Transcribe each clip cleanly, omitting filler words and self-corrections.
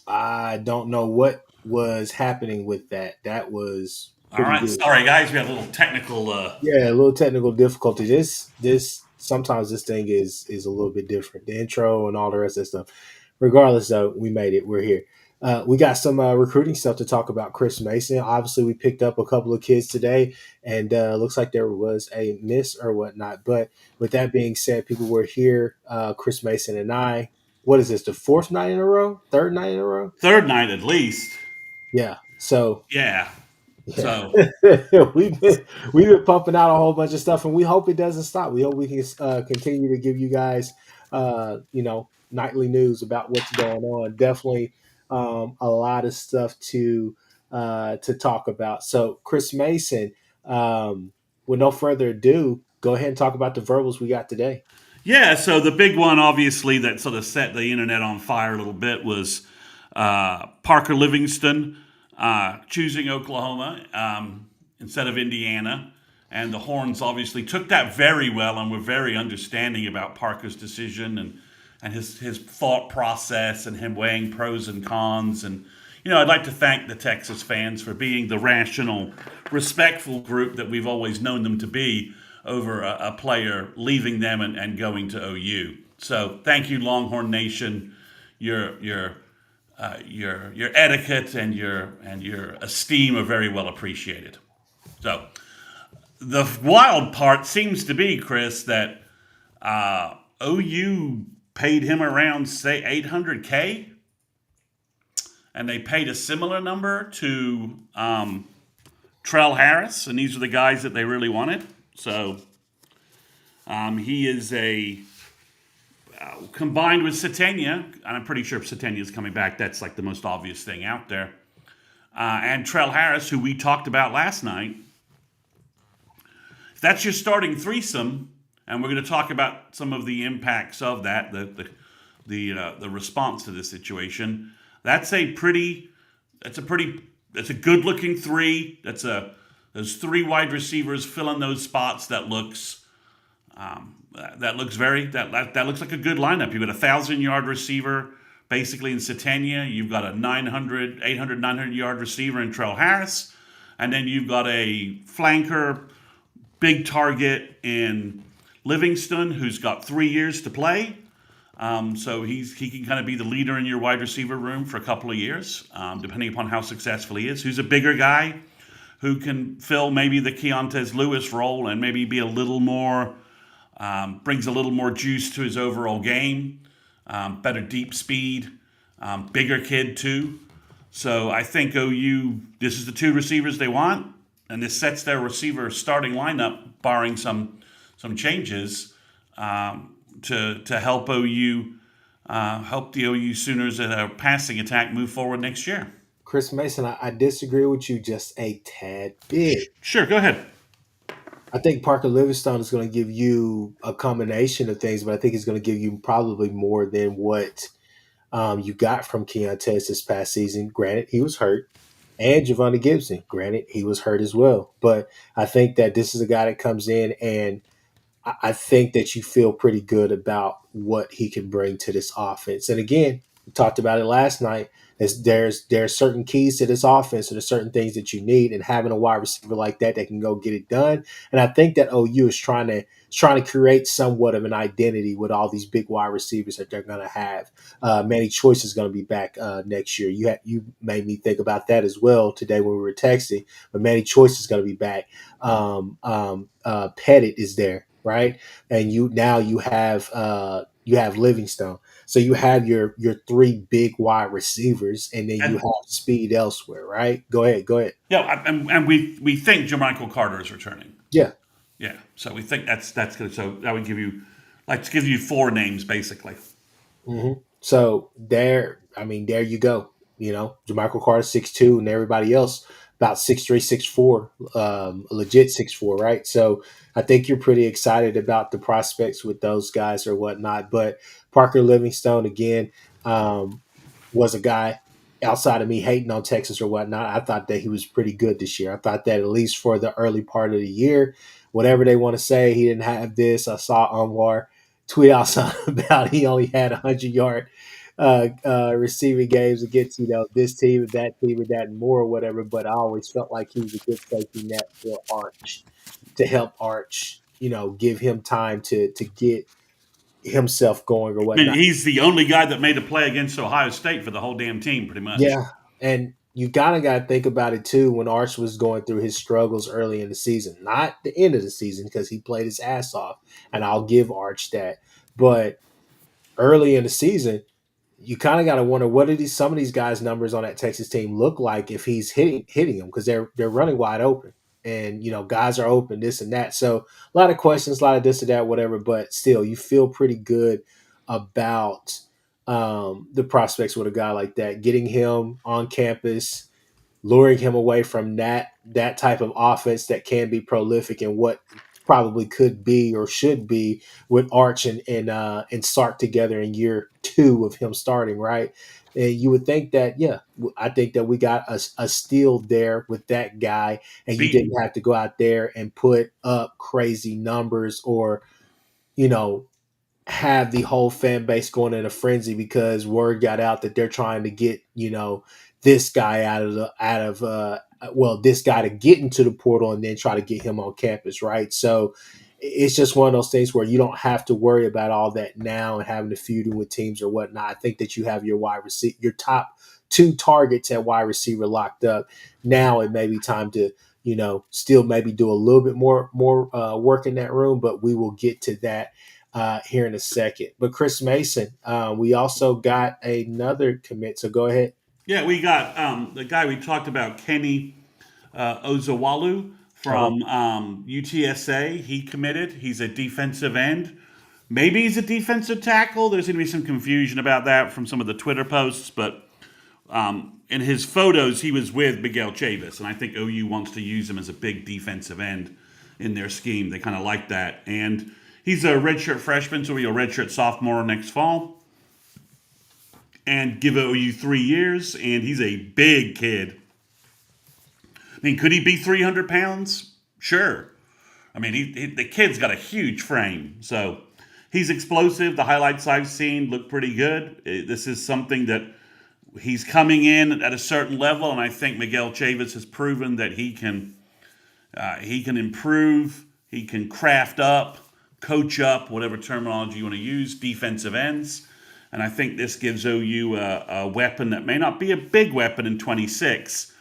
I don't know what was happening with that. That was All pretty right, good. sorry guys, we had a little technical. Yeah, a little technical difficulty. This sometimes this thing is a little bit different. The intro and all the rest of that stuff. Regardless, though, we made it. We're here. We got some recruiting stuff to talk about. Chris Mason. Obviously, we picked up a couple of kids today, and looks like there was a miss or whatnot. But with that being said, people were here. Chris Mason and I. What is this? The fourth night in a row? Third night in a row? Third night at least. Yeah. So Yeah. yeah, So we've been pumping out a whole bunch of stuff, and we hope it doesn't stop. We hope we can continue to give you guys, nightly news about what's going on. Definitely, a lot of stuff to talk about. So, Chris Mason, with no further ado, go ahead and talk about the verbals we got today. yeah, so the big one, obviously, that sort of set the internet on fire a little bit was Parker Livingston choosing Oklahoma instead of Indiana. And the Horns obviously took that very well and were very understanding about Parker's decision and his thought process and him weighing pros and cons. And, I'd like to thank the Texas fans for being the rational, respectful group that we've always known them to be over a player leaving them and going to OU. So thank you, Longhorn Nation. Your etiquette and your esteem are very well appreciated. So the wild part seems to be, Chris, that OU paid him around say 800K, and they paid a similar number to Trell Harris, and these are the guys that they really wanted. So he is a combined with Satania, and I'm pretty sure if Satania is coming back, that's like the most obvious thing out there. And Trell Harris, who we talked about last night. If that's your starting threesome, and we're going to talk about some of the impacts of that, the response to this situation. That's a good looking three. Those three wide receivers filling those spots. That looks like a good lineup. You've got 1,000 yard receiver basically in Satania. You've got a 900 receiver in Trell Harris, and then you've got a flanker, big target in Livingston, who's got 3 years to play. So he can kind of be the leader in your wide receiver room for a couple of years, depending upon how successful he is. Who's a bigger guy who can fill maybe the Keontez Lewis role and maybe be a little more, brings a little more juice to his overall game, better deep speed, bigger kid too. So I think OU, this is the two receivers they want, and this sets their receiver starting lineup, barring some changes, to help OU, help the OU Sooners at a passing attack move forward next year. Chris Mason, I disagree with you just a tad bit. Sure, go ahead. I think Parker Livingstone is going to give you a combination of things, but I think it's going to give you probably more than what you got from Keontez this past season. Granted, he was hurt. And Giovanni Gibson, granted, he was hurt as well. But I think that this is a guy that comes in, and I think that you feel pretty good about what he can bring to this offense. And again, we talked about it last night. There's certain keys to this offense, and there's certain things that you need, and having a wide receiver like that can go get it done. And I think that OU is trying to create somewhat of an identity with all these big wide receivers that they're going to have. Manny Choice is going to be back next year. You made me think about that as well today when we were texting. But Manny Choice is going to be back. Pettit is there, right? And you have Livingstone. So you have your three big wide receivers, and then you And have speed elsewhere, right? Go ahead, go ahead. yeah, and we think Jermichael Carter is returning. Yeah. Yeah, so we think that's good. So that would give you, like, to give you four names basically. So there you go. Jermichael Carter 6'2", and everybody else about 6'3", 6'4", legit 6'4", right? So I think you're pretty excited about the prospects with those guys or whatnot. But Parker Livingstone again, was a guy outside of me hating on Texas or whatnot. I thought that he was pretty good this year. I thought that at least for the early part of the year, whatever they want to say, he didn't have this. I saw Anwar tweet out something about he only had 100 yard receiving games against this team and that and more or whatever. But I always felt like he was a good safety net for Arch to help Arch, give him time to get himself going or I mean, whatnot. he's the only guy that made a play against Ohio State for the whole damn team, pretty much. Yeah, and you kind of got to think about it too when Arch was going through his struggles early in the season, not the end of the season because he played his ass off, and I'll give Arch that. But early in the season, you kind of got to wonder what do some of these guys' numbers on that Texas team look like if he's hitting them because they're running wide open and guys are open this and that. So a lot of questions, a lot of this and that, whatever. But still, you feel pretty good about the prospects with a guy like that, getting him on campus, luring him away from that type of offense that can be prolific and what probably could be or should be with Arch and Sark together in year two of him starting, right? And you would think that, yeah, I think that we got a steal there with that guy, and you Beat didn't have to go out there and put up crazy numbers or, you know, have the whole fan base going in a frenzy because word got out that they're trying to get this guy this guy to get into the portal and then try to get him on campus, right? So it's just one of those things where you don't have to worry about all that now and having to feud with teams or whatnot. I think that you have your top two targets at wide receiver locked up. Now it may be time to still maybe do a little bit more work in that room, but we will get to that here in a second. But Chris Mason, we also got another commit. So go ahead. Yeah, we got the guy we talked about, Kenny Ozawalu Oh, from UTSA. He committed. He's a defensive end. Maybe he's a defensive tackle. There's going to be some confusion about that from some of the Twitter posts, but in his photos, he was with Miguel Chavis, and I think OU wants to use him as a big defensive end in their scheme. They kind of like that. And he's a redshirt freshman, so he'll be a redshirt sophomore next fall and give OU 3 years. And he's a big kid. I mean, could he be 300 pounds? Sure. I mean, the kid's got a huge frame. So he's explosive. The highlights I've seen look pretty good. This is something that he's coming in at a certain level, and I think Miguel Chavis has proven that he can improve, he can craft up, coach up, whatever terminology you want to use, defensive ends. And I think this gives OU a weapon that may not be a big weapon in 26,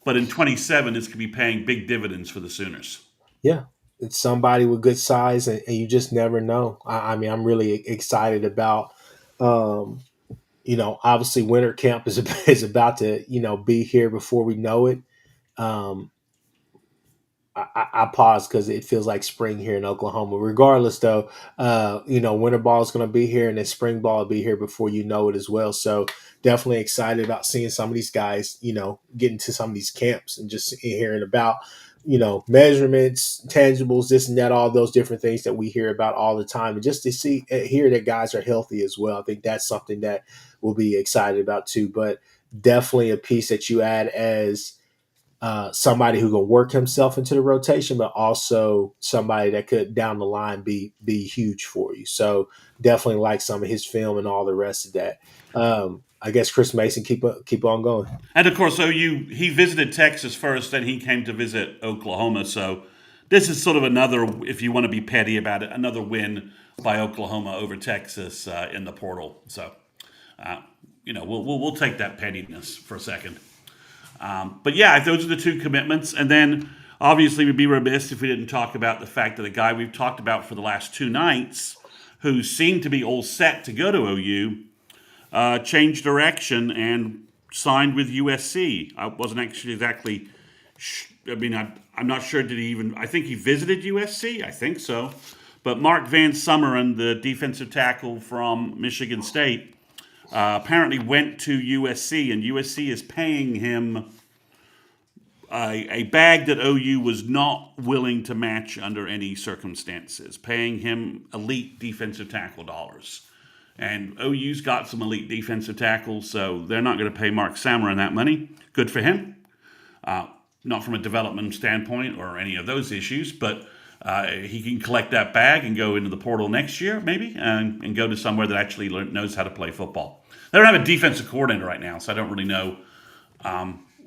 but in 27, this could be paying big dividends for the Sooners. yeah. It's somebody with good size, and you just never know. I mean, I'm really excited about, um, obviously winter camp is is about to, be here before we know it. Um, I pause because it feels like spring here in Oklahoma. Regardless, though, winter ball is going to be here, and then spring ball will be here before you know it as well. So definitely excited about seeing some of these guys, get into some of these camps and just hearing about, measurements, tangibles, this and that, all those different things that we hear about all the time, and just to hear that guys are healthy as well. I think that's something that we'll be excited about too. But definitely a piece that you add as somebody who can work himself into the rotation, but also somebody that could down the line be huge for you. So definitely like some of his film and all the rest of that. I guess Chris Mason keep on going. And of course, OU, he visited Texas first, then he came to visit Oklahoma. So this is sort of another, if you want to be petty about it, another win by Oklahoma over Texas in the portal. So, we'll take that pettiness for a second. But yeah, those are the two commitments. And then obviously we'd be remiss if we didn't talk about the fact that a guy we've talked about for the last two nights who seemed to be all set to go to OU changed direction and signed with USC. I wasn't actually exactly. I'm not sure. Did he even? I think he visited USC. I think so. But Mark Van Summeren, the defensive tackle from Michigan State, apparently went to USC, and USC is paying him a bag that OU was not willing to match under any circumstances, paying him elite defensive tackle dollars. And OU's got some elite defensive tackles, so they're not going to pay Mark Samarin that money. Good for him. Not from a development standpoint or any of those issues, but He can collect that bag and go into the portal next year, maybe, and go to somewhere that actually knows how to play football. They don't have a defensive coordinator right now, so I don't really know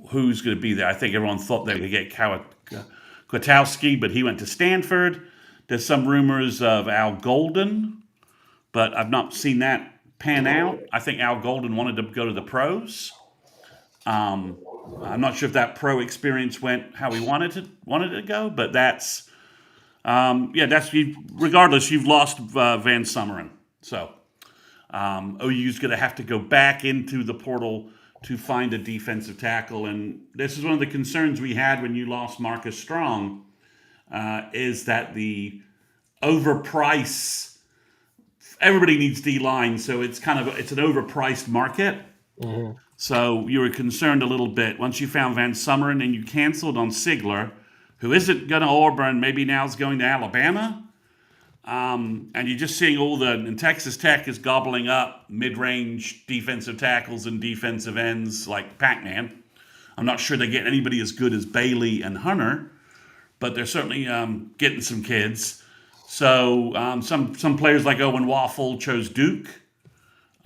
who's going to be there. I think everyone thought they would get Kwiatkowski, but he went to Stanford. There's some rumors of Al Golden, but I've not seen that pan out. I think Al Golden wanted to go to the pros. I'm not sure if that pro experience went how he wanted it to go, but that's that's regardless. You've lost Van Summeren, so OU's going to have to go back into the portal to find a defensive tackle, and this is one of the concerns we had when you lost Marcus Strong, is that the overprice. Everybody needs D line, so it's an overpriced market. Mhm. So you were concerned a little bit once you found Van Summeren and you canceled on Sigler, who isn't going to Auburn, maybe now is going to Alabama. And you're just seeing and Texas Tech is gobbling up mid-range defensive tackles and defensive ends like Pac-Man. I'm not sure they get anybody as good as Bailey and Hunter, but they're certainly getting some kids. So some players like Owen Waffle chose Duke.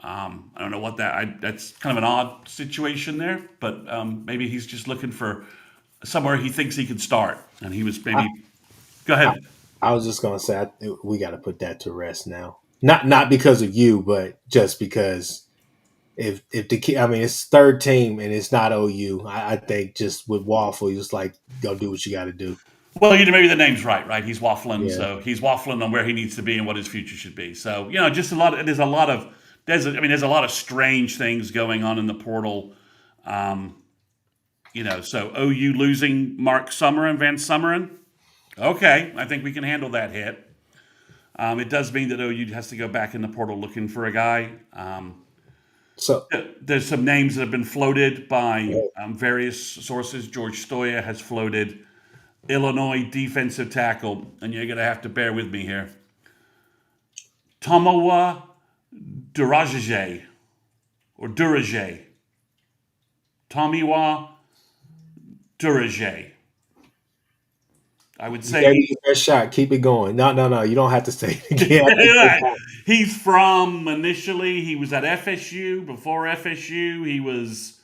I don't know that's kind of an odd situation there, but maybe he's just looking for somewhere he thinks he could start. And he was maybe, go I, ahead. I was just gonna say we got to put that to rest now. Not because of you, but just because if the kid, I mean, it's third team and it's not OU. I think just with Waffle, you just like go do what you got to do. Well, maybe the name's right? He's waffling, Yeah. so he's waffling on where he needs to be and what his future should be. So, just there's a lot of strange things going on in the portal. So OU losing Mark Summer and Van Summeren. Okay, I think we can handle that hit. It does mean that OU has to go back in the portal looking for a guy. So There's some names that have been floated by various sources. George Stoya has floated Illinois defensive tackle, and you're going to have to bear with me here. Tomowa Durajay or Durajay. Tomiwa Durajay. I would you gave say me your best shot. Keep it going. No. You don't have to say it again. he's from initially, he was at FSU. Before FSU, he was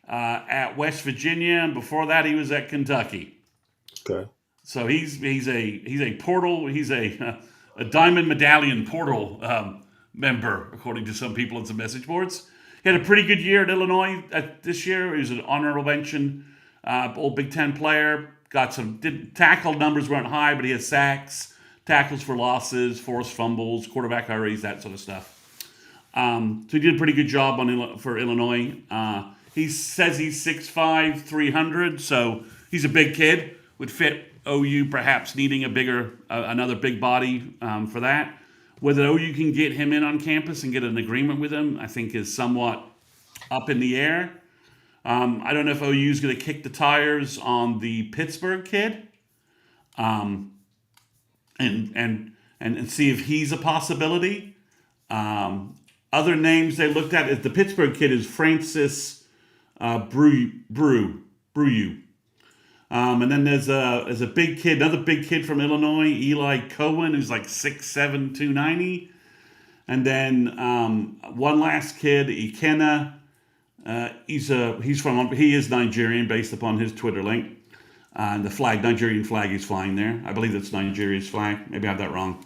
at West Virginia, and before that, he was at Kentucky. Okay. So he's a portal. He's a diamond medallion portal member, according to some people on some message boards. He had a pretty good year at Illinois this year. He was an honorable mention, All Big Ten player. Tackle numbers weren't high, but he had sacks, tackles for losses, forced fumbles, quarterback hurries, that sort of stuff. So he did a pretty good job for Illinois. He says he's 6'5", 300, so he's a big kid. Would fit OU perhaps needing another big body for that. Whether OU can get him in on campus and get an agreement with him, I think is somewhat up in the air. I don't know if OU is going to kick the tires on the Pittsburgh kid, and see if he's a possibility. Other names they looked at is the Pittsburgh kid is Francis Brew. And then there's a big kid, another big kid from Illinois, Eli Cohen, who's like 6'7", 290. And then one last kid, Ikenna. He is Nigerian based upon his Twitter link. And the Nigerian flag he's flying there. I believe that's Nigeria's flag. Maybe I have that wrong.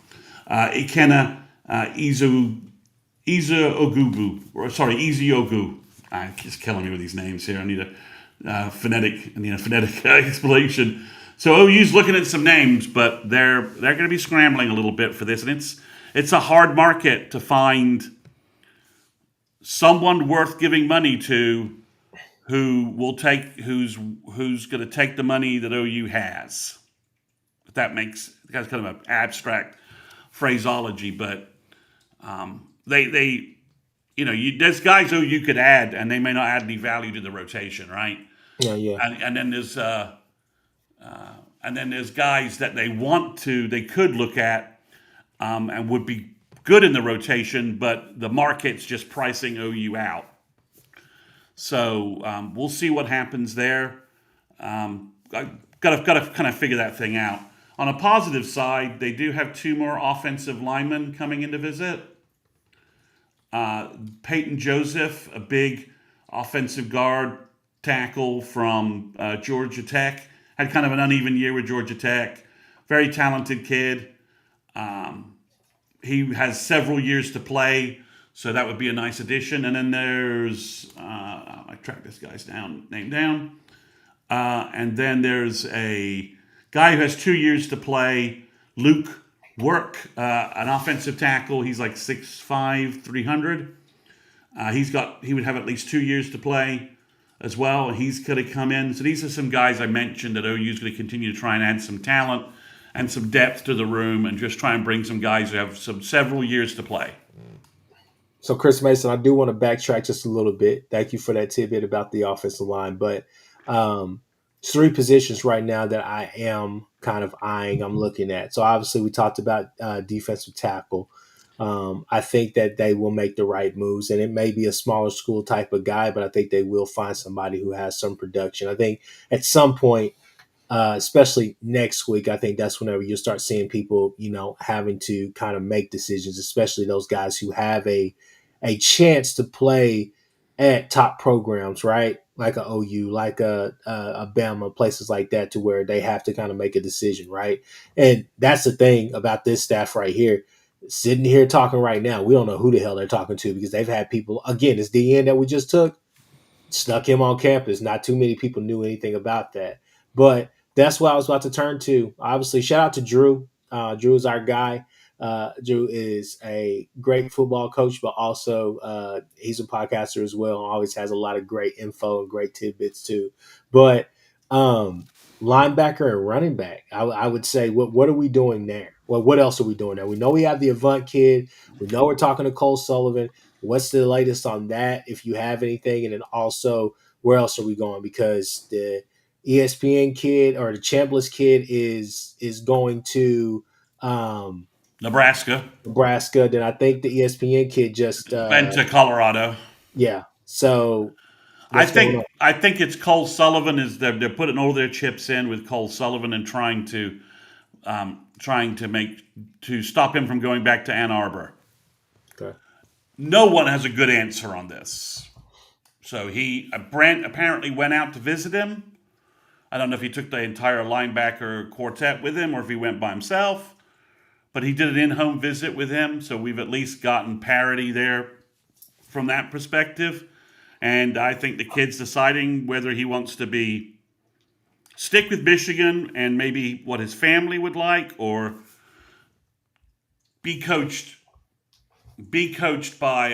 Ikenna Izu Ogu. Just killing me with these names here. I need a phonetic explanation. So OU's looking at some names, but they're going to be scrambling a little bit for this, and it's a hard market to find someone worth giving money to who's going to take the money that OU has. If that's kind of an abstract phraseology, but there's guys OU could add, and they may not add any value to the rotation, right? Yeah. And then there's guys that they could look at, and would be good in the rotation, but the market's just pricing OU out. So we'll see what happens there. Got to kind of figure that thing out. On a positive side, they do have two more offensive linemen coming in to visit. Peyton Joseph, a big offensive guard tackle from Georgia Tech, had kind of an uneven year with Georgia Tech. Very talented kid. He has several years to play, so that would be a nice addition. And then there's, I track this guy's name down. And then there's a guy who has 2 years to play, Luke Work, an offensive tackle. He's like 6'5", 300. He would have at least 2 years to play as well. He's going to come in. So these are some guys I mentioned that OU is going to continue to try and add some talent and some depth to the room and just try and bring some guys who have several years to play. So, Chris Mason, I do want to backtrack just a little bit. Thank you for that tidbit about the offensive line. But 3 positions right now that I am kind of eyeing, I'm looking at. So, obviously, we talked about defensive tackle. I think that they will make the right moves, and it may be a smaller school type of guy, but I think they will find somebody who has some production. I think at some point, especially next week, I think that's whenever you'll start seeing people, having to kind of make decisions, especially those guys who have a chance to play at top programs, right? Like a OU, like a Bama, places like that, to where they have to kind of make a decision, right? And that's the thing about this staff right here. Sitting here talking right now, we don't know who the hell they're talking to, because they've had people, again, this DN that we just took, snuck him on campus. Not too many people knew anything about that. But that's what I was about to turn to. Obviously, shout out to Drew. Drew is our guy. Drew is a great football coach, but also he's a podcaster as well, and always has a lot of great info and great tidbits too. But linebacker and running back, I would say, what are we doing there? Well, what else are we doing there? We know we have the Avant kid. We know we're talking to Cole Sullivan. What's the latest on that, if you have anything? And then also, where else are we going? Because the ESPN kid, or the Chambliss kid, is going to Nebraska. Then I think the ESPN kid just went to Colorado. Yeah. So I think it's Cole Sullivan. They're putting all their chips in with Cole Sullivan and trying to stop him from going back to Ann Arbor. Okay. No one has a good answer on this. So Brent apparently went out to visit him. I don't know if he took the entire linebacker quartet with him or if he went by himself, but he did an in-home visit with him. So we've at least gotten parity there from that perspective. And I think the kid's deciding whether he wants to stick with Michigan and maybe what his family would like, or be coached by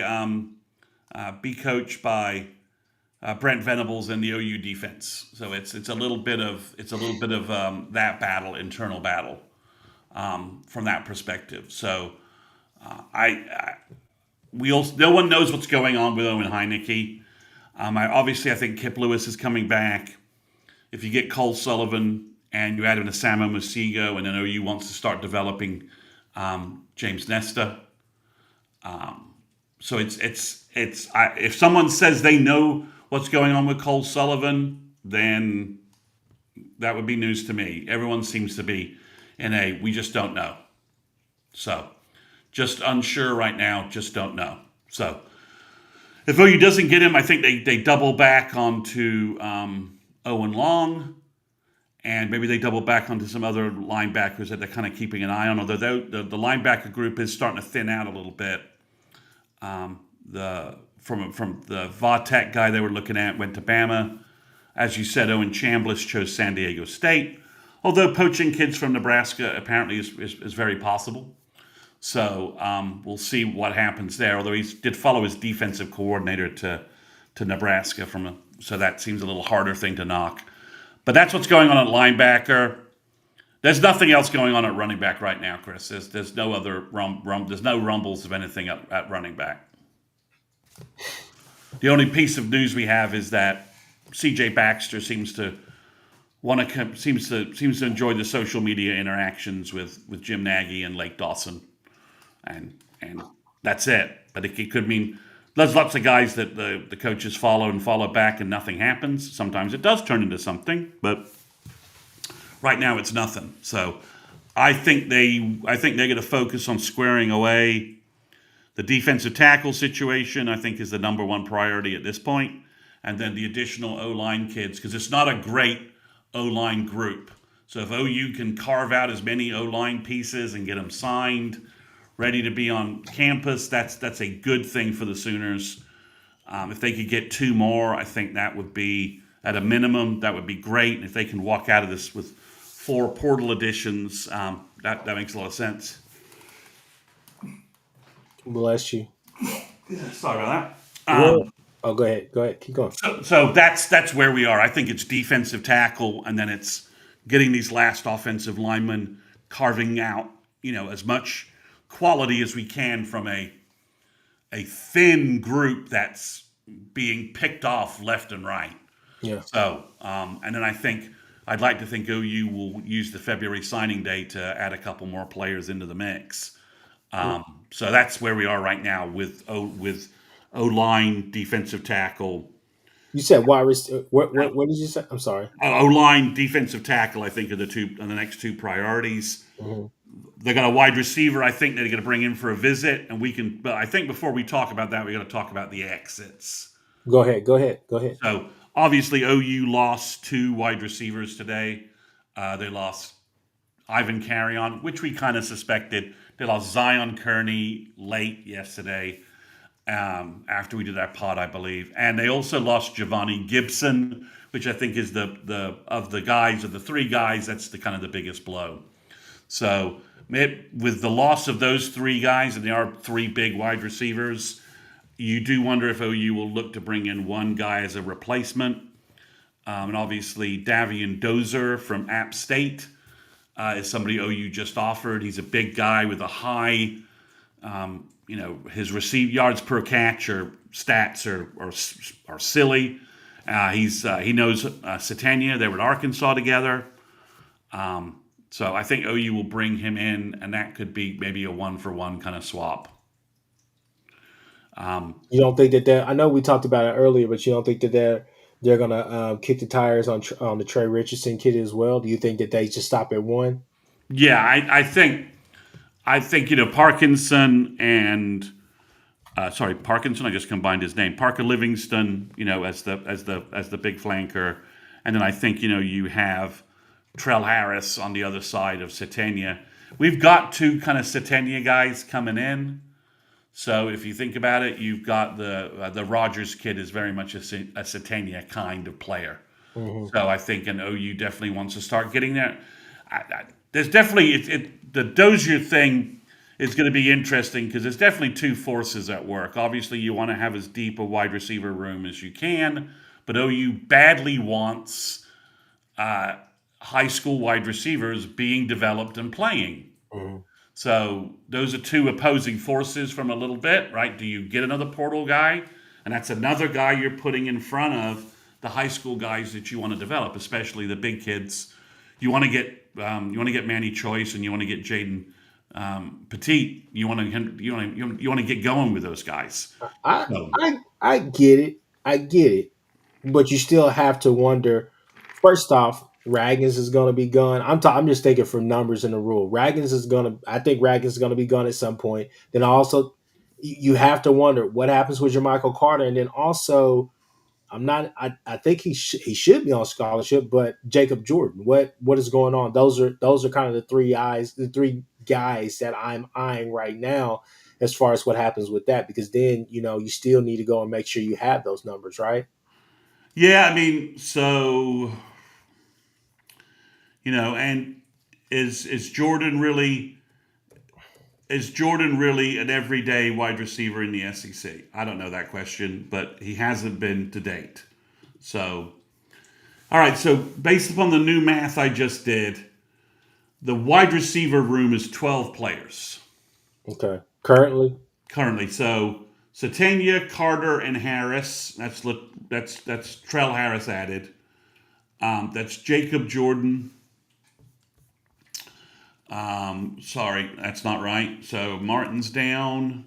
Brent Venables and the OU defense. So it's a little bit of that internal battle from that perspective. So no one knows what's going on with Owen Heineke. I think Kip Lewis is coming back. If you get Cole Sullivan and you add in a Samo Musigo, and then OU wants to start developing James Nesta. So if someone says they know what's going on with Cole Sullivan, then that would be news to me. Everyone seems to be in we just don't know. So just unsure right now, just don't know. So if OU doesn't get him, I think they double back onto Owen Long, and maybe they double back onto some other linebackers that they're kind of keeping an eye on, although the linebacker group is starting to thin out a little bit. From the Va-Tech guy they were looking at went to Bama. As you said, Owen Chambliss chose San Diego State, although poaching kids from Nebraska apparently is very possible. So we'll see what happens there, although he did follow his defensive coordinator to Nebraska so that seems a little harder thing to knock. But that's what's going on at linebacker. There's nothing else going on at running back right now, Chris. There's no other there's no rumbles of anything at running back. The only piece of news we have is that C.J. Baxter seems to enjoy the social media interactions with Jim Nagy and Lake Dawson, and that's it. But it could mean there's lots of guys that the coaches follow back and nothing happens. Sometimes it does turn into something, but right now it's nothing. So I think they're going to focus on squaring away the defensive tackle situation. I think is the number one priority at this point, and then the additional O line kids because it's not a great O line group. So if OU can carve out as many O line pieces and get them signed, ready to be on campus, that's a good thing for the Sooners. If they could get two more, I think that would be at a minimum that would be great. If they can walk out of this with four portal additions, that makes a lot of sense. Bless you. Sorry about that. Well, oh, go ahead. Go ahead. Keep going. So that's where we are. I think it's defensive tackle, and then it's getting these last offensive linemen, carving out as much quality as we can from a thin group that's being picked off left and right. Yeah. So, and then I'd like to think OU will use the February signing day to add a couple more players into the mix. So that's where we are right now with O line, defensive tackle, You said wide receiver. What did you say? I'm sorry. O line, defensive tackle. I think are the next two priorities. Hmm. They got a wide receiver. I think they're going to bring in for a visit, and we can. But I think before we talk about that, we got to talk about the exits. Go ahead. Go ahead. Go ahead. So obviously, OU lost two wide receivers today. They lost Ivan Carrion, which we kind of suspected. They lost Zion Kearney late yesterday after we did our pod, I believe. And they also lost Giovanni Gibson, which I think is of the three guys, that's the kind of the biggest blow. So with the loss of those three guys, and there are three big wide receivers, you do wonder if OU will look to bring in one guy as a replacement. And obviously, Davian Dozer from App State is somebody OU just offered. He's a big guy with a high, his received yards per catch or stats are silly. He knows Satania. They were at Arkansas together. So I think OU will bring him in, and that could be maybe a one-for-one kind of swap. You don't think that I know we talked about it earlier, but you don't think that they're gonna kick the tires on the Trey Richardson kid as well? Do you think that they just stop at one? Yeah, I think Parkinson and Parkinson. I just combined his name. Parker Livingston, as the big flanker, and then I think you have Trell Harris on the other side of Satania. We've got two kind of Satania guys coming in. So if you think about it, you've got the Rogers kid is very much a Satania kind of player. Hmm. So I think an OU definitely wants to start getting there. There's definitely the Dozier thing is going to be interesting because there's definitely two forces at work. Obviously, you want to have as deep a wide receiver room as you can, but OU badly wants high school wide receivers being developed and playing. Hmm. So those are two opposing forces from a little bit, right? Do you get another portal guy? And that's another guy you're putting in front of the high school guys that you want to develop, especially the big kids. You want to get Manny Choice and you want to get Jaden Petit. You want to get going with those guys. I So, I get it. I get it. But you still have to wonder. First off, Raggins is going to be gone. I'm just thinking from numbers in the rule. I think Raggins is going to be gone at some point. Then also, you have to wonder what happens with your Michael Carter, and then also, I'm not. I think he should be on scholarship, but Jacob Jordan, what is going on? Those are kind of the three guys that I'm eyeing right now as far as what happens with that, because then you still need to go and make sure you have those numbers, right? yeah, I mean, and is Jordan really an everyday wide receiver in the SEC? I don't know that question, but he hasn't been to date. So, all right. So, based upon the new math I just did, the wide receiver room is 12 players Okay. Currently, currently. So, Satania, Carter, and Harris. That's Trell Harris added. That's Jacob Jordan. Sorry, that's not right. So Martin's down.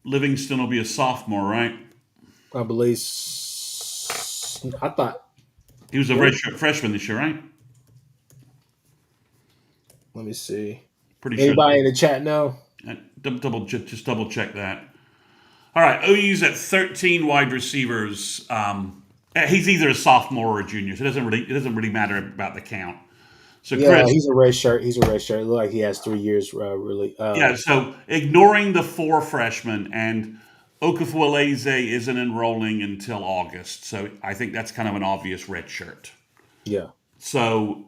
Livingston will be a sophomore, right? I believe. I thought. He was a redshirt freshman this year, right? Let me see. Pretty sure. Anybody in the chat know? Just double check that. All right, OU's at 13 wide receivers. He's either a sophomore or a junior, so it doesn't really matter about the count. So Yeah, Chris, he's a red shirt. He's a red shirt. It look like he has 3 years. Really. yeah. So ignoring the four freshmen and Okafueleze isn't enrolling until August, so I think that's kind of an obvious red shirt. Yeah. So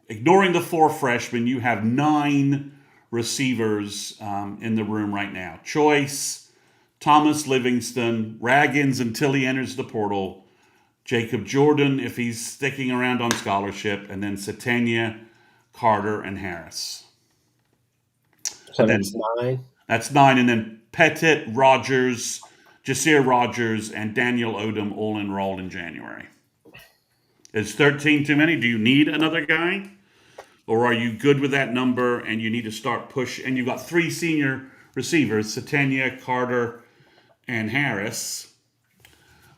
ignoring the four freshmen, you have nine receivers in the room right now. Choice, Thomas Livingston, Raggins until he enters the portal, Jacob Jordan if he's sticking around on scholarship, and then Satania, Carter, and Harris. So And that's then 9. that's nine, and then Pettit, Rogers, Jasir Rogers, and Daniel Odom all enrolled in January. Is 13 too many? Do you need another guy? Or are you good with that number and you need to start push? And you've got three senior receivers, Satania, Carter, and Harris.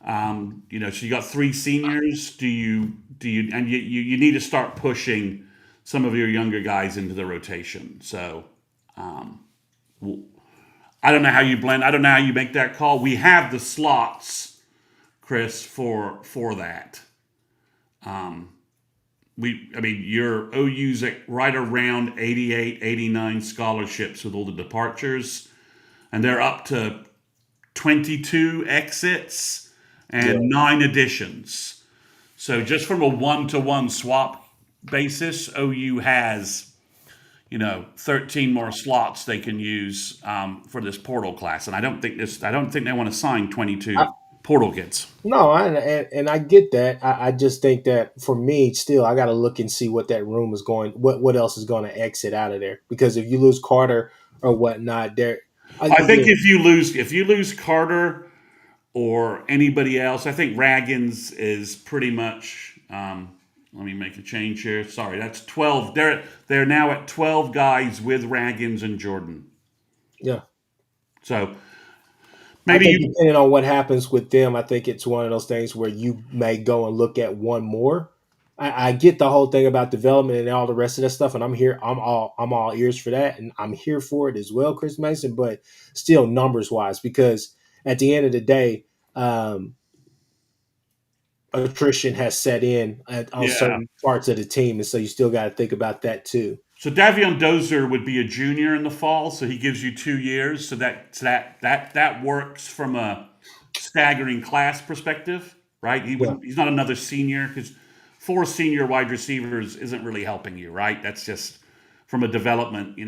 So you got three seniors. And you need to start pushing some of your younger guys into the rotation. So I don't know how you blend. I don't know how you make that call. We have the slots, Chris, for that. Your OU's at right around 88, 89 scholarships with all the departures, and they're up to 22 exits Yeah. and 9 additions. So just from a one-to-one swap basis, OU has 13 more slots they can use for this portal class, and I don't think they want to sign 22 portal kids. No, and I get that. I just think that for me, still, I got to look and see what that room is going. What else is going to exit out of there? Because if you lose Carter or whatnot, there I think again, if you lose Carter or anybody else, I think Raggins is pretty much. Let me make a change here. Sorry, that's 12. They're now at 12 guys with Raggins and Jordan. yeah. So I maybe think you. depending on what happens with them, I think it's one of those things where you may go and look at one more. I get the whole thing about development and all the rest of that stuff, and I'm here. I'm all ears for that, and I'm here for it as well, Chris Mason. But still, numbers wise, because at the end of the day, um, attrition has set in on Yeah. certain parts of the team, and so you still got to think about that too. So Davion Dozer would be a junior in the fall, so he gives you 2 years. So that works from a staggering class perspective, right? Yeah, He's not another senior because four senior wide receivers isn't really helping you, right? That's just from a development,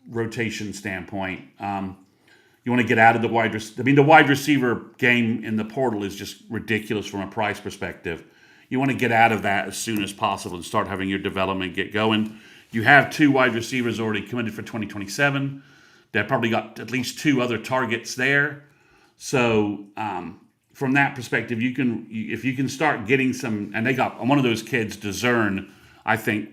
rotation standpoint. You want to get out of the wide. The wide receiver game in the portal is just ridiculous from a price perspective. You want to get out of that as soon as possible and start having your development get going. You have two wide receivers already committed for 2027. They've probably got at least two other targets there. So from that perspective, if you can start getting some, and they got one of those kids, Discern, I think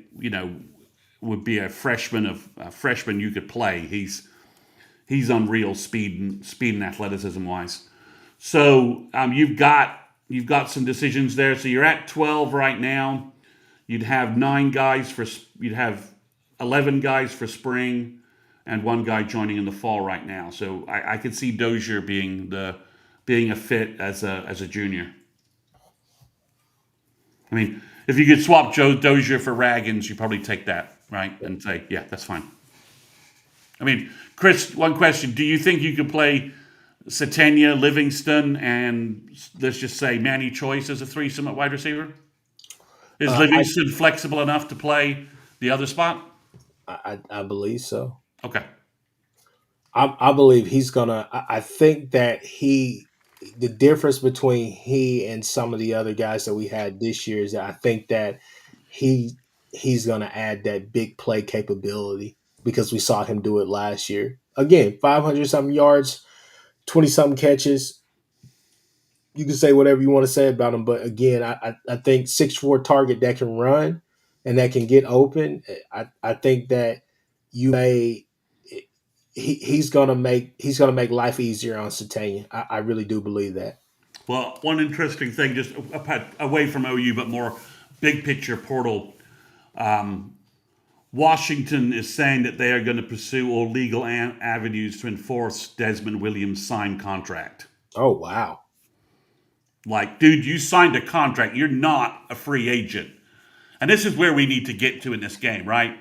would be a freshman you could play. He's unreal speed and athleticism wise. So you've got some decisions there. So you're at 12 right now. You'd have 9 guys for you'd have 11 guys for spring, and one guy joining in the fall right now. So I could see Dozier being a fit as a junior. If you could swap Joe Dozier for Raggins, you probably take that, right? And say, yeah, that's fine. Chris, one question: do you think you could play Satania, Livingston, and let's just say Manny Choice as a threesome at wide receiver? Is I, Livingston flexible enough to play the other spot? I believe so. Okay. I believe he's gonna. I think that the difference between he and some of the other guys that we had this year is that I think that he he's gonna add that big play capability because we saw him do it last year. Again, 500 something yards, 20 something catches. You can say whatever you want to say about him, but again, I think 6'4" target that can run and that can get open. I think that you may he's gonna make life easier on Satania. I really do believe that. Well, one interesting thing, just away from OU, but more big picture portal. Washington is saying that they are going to pursue all legal avenues to enforce Desmond Williams' signed contract. Oh wow. Like, dude, you signed a contract. You're not a free agent. And this is where we need to get to in this game, right?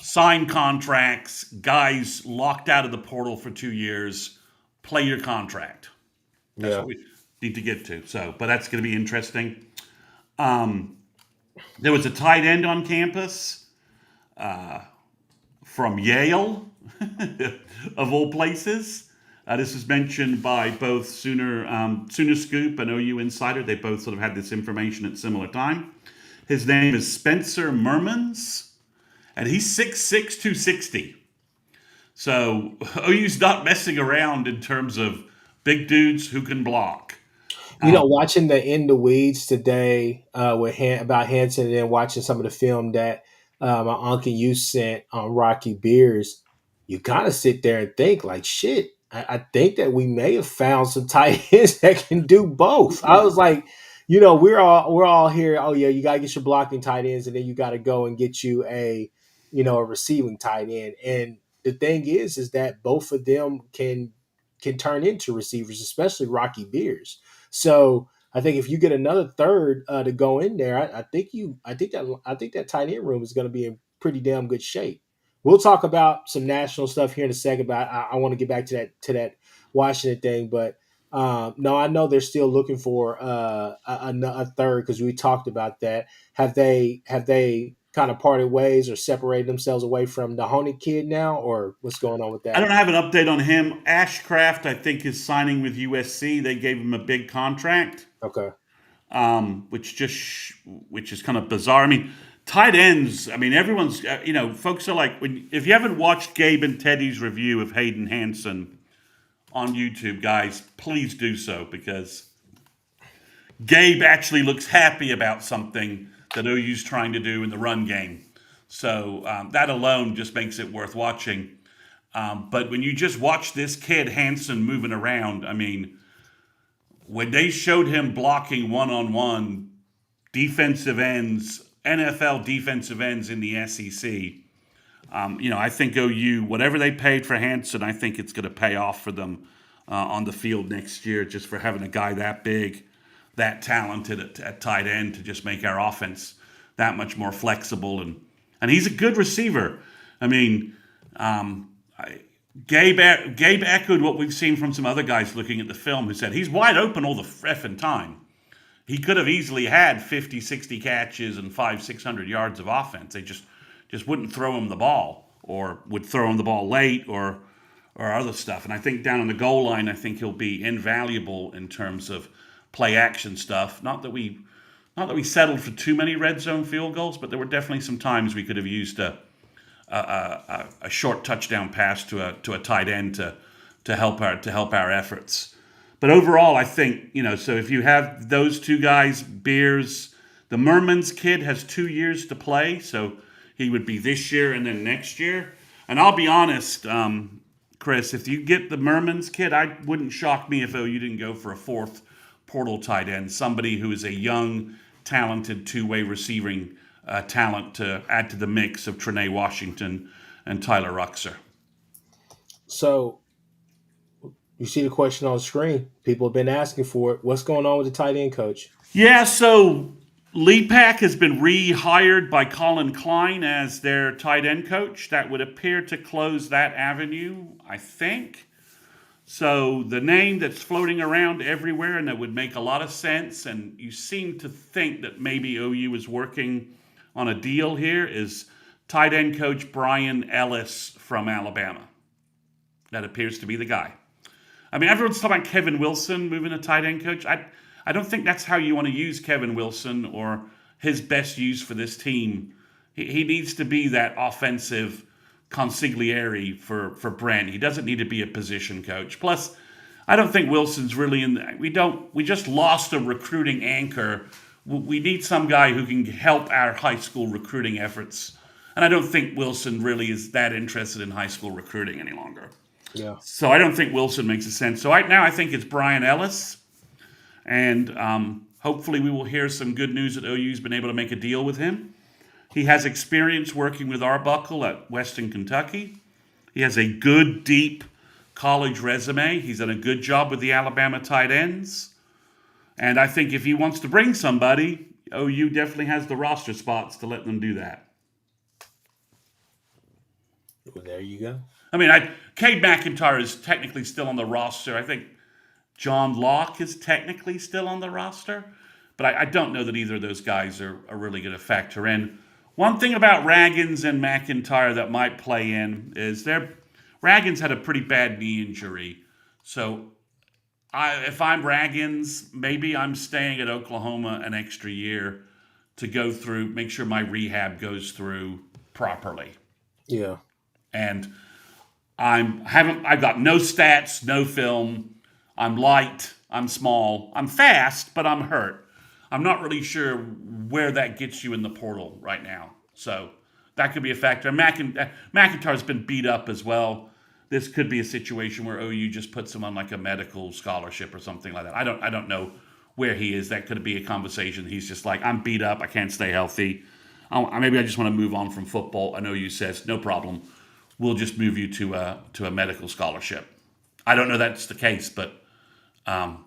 Sign contracts, guys locked out of the portal for 2 years, play your contract. That's Yeah. what we need to get to. So, but that's going to be interesting. Um, there was a tight end on campus from Yale, of all places. This was mentioned by both Sooner Scoop and OU Insider. They both sort of had this information at similar time. His name is Spencer Mermans, and he's 6'6", 260. So OU's not messing around in terms of big dudes who can block. Watching the In the Weeds today about Hanson, and then watching some of the film that my uncle you sent on Rocky Beers, you kind of sit there and think like, shit. I think that we may have found some tight ends that can do both. I was like, we're all here. Oh yeah, you gotta get your blocking tight ends, and then you got to go and get you a receiving tight end. And the thing is that both of them can turn into receivers, especially Rocky Beers. So I think if you get another third to go in there, I think that tight end room is going to be in pretty damn good shape. We'll talk about some national stuff here in a second, but I want to get back to that Washington thing. But no, I know they're still looking for a third because we talked about that. Have they kind of parted ways or separated themselves away from the Honey kid now, or what's going on with I that? don't have an update on him. Ashcraft, I think, is signing with USC. They gave him a big contract, Okay. which is kind of bizarre. I mean, tight ends. I mean, everyone's folks are like, if you haven't watched Gabe and Teddy's review of Hayden Hanson on YouTube, guys, please do so because Gabe actually looks happy about something that OU's trying to do in the run game. So that alone just makes it worth watching. But when you just watch this kid Hanson moving around, I mean, when they showed him blocking one-on-one defensive ends, NFL defensive ends in the SEC, I think OU, whatever they paid for Hanson, I think it's going to pay off for them on the field next year just for having a guy that big, that talented at tight end to just make our offense that much more flexible. And he's a good receiver. I mean, Gabe echoed what we've seen from some other guys looking at the film who said he's wide open all the effing time. He could have easily had 50, 60 catches and 600 yards of offense. They just wouldn't throw him the ball or would throw him the ball late or other stuff. And I think down on the goal line, I think he'll be invaluable in terms of play action stuff. Not that we settled for too many red zone field goals, but there were definitely some times we could have used a short touchdown pass to a tight end to help our efforts. But overall, I think so if you have those two guys, Beers, the Mermans kid has 2 years to play, so he would be this year and then next year. And I'll be honest, Chris, if you get the Mermans kid, I wouldn't shock me if you didn't go for a fourth portal tight end, somebody who is a young, talented two-way receiving talent to add to the mix of Trene Washington and Tyler Ruxer. So you see the question on the screen. People have been asking for it. What's going on with the tight end coach? Yeah, so Leadpack has been rehired by Colin Klein as their tight end coach. That would appear to close that avenue, I think. So the name that's floating around everywhere and that would make a lot of sense, and you seem to think that maybe OU is working on a deal here, is tight end coach Brian Ellis from Alabama. That appears to be the guy. I mean, everyone's talking about Kevin Wilson moving to tight end coach. I don't think that's how you want to use Kevin Wilson or his best use for this team. He needs to be that offensive consigliere for Brent. He doesn't need to be a position coach. Plus, I don't think Wilson's really we just lost a recruiting anchor. We need some guy who can help our high school recruiting efforts. And I don't think Wilson really is that interested in high school recruiting any longer. Yeah. So I don't think Wilson makes a sense. So right now I think it's Brian Ellis. And hopefully we will hear some good news that OU's been able to make a deal with him. He has experience working with Arbuckle at Western Kentucky. He has a good, deep college resume. He's done a good job with the Alabama tight ends. And I think if he wants to bring somebody, OU definitely has the roster spots to let them do that. Well, there you go. I mean, Cade McIntyre is technically still on the roster. I think John Locke is technically still on the roster, but I don't know that either of those guys are really going to factor in. One thing about Raggins and McIntyre that might play in is Raggins had a pretty bad knee injury, so if I'm Raggins, maybe I'm staying at Oklahoma an extra year to go through, make sure my rehab goes through properly. Yeah. And I've got no stats, no film. I'm light, I'm small, I'm fast, but I'm hurt. I'm not really sure where that gets you in the portal right now. So that could be a factor. McIntyre's been beat up as well. This could be a situation where OU just puts him on like a medical scholarship or something like that. I don't know where he is. That could be a conversation. He's just like, I'm beat up. I can't stay healthy. Maybe I just want to move on from football. And OU says, no problem. We'll just move you to a medical scholarship. I don't know that's the case, but all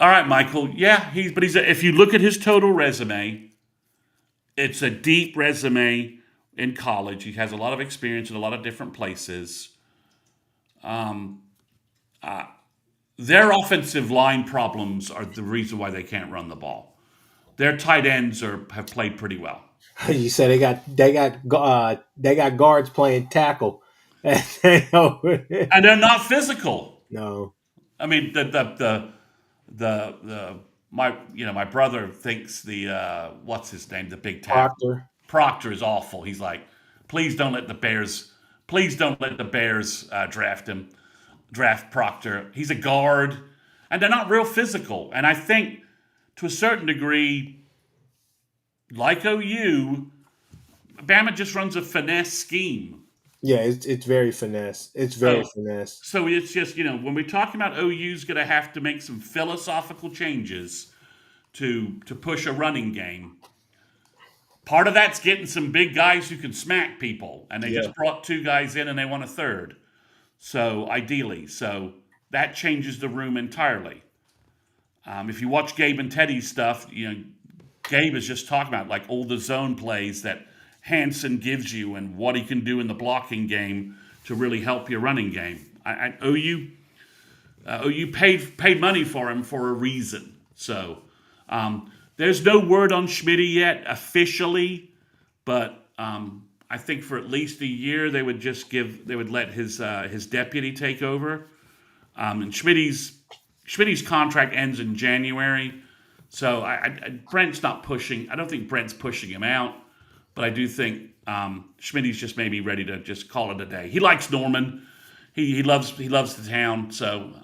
right, Michael. Yeah, if you look at his total resume, it's a deep resume in college. He has a lot of experience in a lot of different places. Their offensive line problems are the reason why they can't run the ball. Their tight ends have played pretty well. You said they got guards playing tackle. No. And they're not physical. I mean, my brother thinks what's his name, the big tackle Proctor is awful. He's like, please don't let the Bears draft Proctor. He's a guard, and they're not real physical. And I think to a certain degree, like OU, Bama just runs a finesse scheme. Yeah, it's very finesse. It's very finesse. So it's just, when we're talking about OU's going to have to make some philosophical changes to push a running game. Part of that's getting some big guys who can smack people, and they just brought two guys in and they want a third. So ideally, that changes the room entirely. If you watch Gabe and Teddy's stuff, Gabe is just talking about like all the zone plays that Hansen gives you and what he can do in the blocking game to really help your running game. OU paid money for him for a reason. So there's no word on Schmitty yet officially, but I think for at least a year they would let his deputy take over. And Schmitty's contract ends in January, so Brent's not pushing. I don't think Brent's pushing him out. But I do think Schmitty's just maybe ready to just call it a day. He likes Norman. He loves the town. So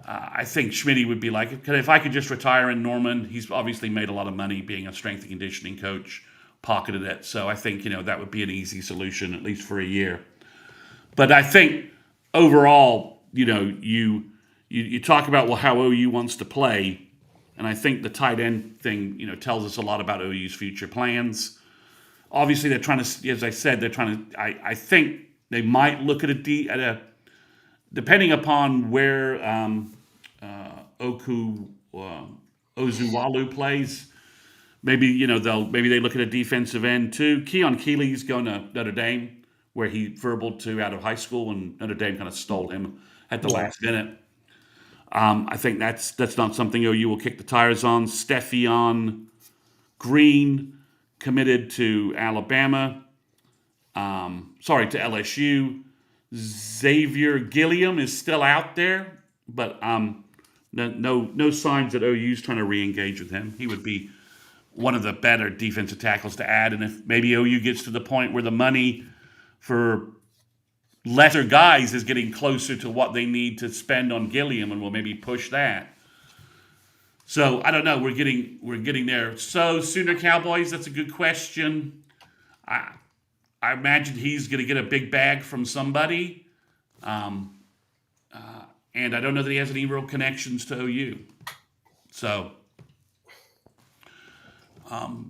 I think Schmitty would be like, if I could just retire in Norman. He's obviously made a lot of money being a strength and conditioning coach, pocketed it. So I think that would be an easy solution, at least for a year. But I think overall, you talk about how OU wants to play. And I think the tight end thing, tells us a lot about OU's future plans. Obviously, they're trying to, as I said, I think they might look at depending upon where Ozuwalu plays. Maybe they look at a defensive end too. Keon Keeley's going to Notre Dame, where he verbaled to out of high school, and Notre Dame kind of stole him at the last minute. I think that's not something OU will kick the tires on. Stephion Green committed to Alabama. To LSU. Xavier Gilliam is still out there, but no signs that OU's trying to re-engage with him. He would be one of the better defensive tackles to add, and if maybe OU gets to the point where the money for lesser guys is getting closer to what they need to spend on Gilliam, and we'll maybe push that. So I don't know. We're getting there. So Sooner Cowboys. That's a good question. I imagine he's going to get a big bag from somebody, and I don't know that he has any real connections to OU. So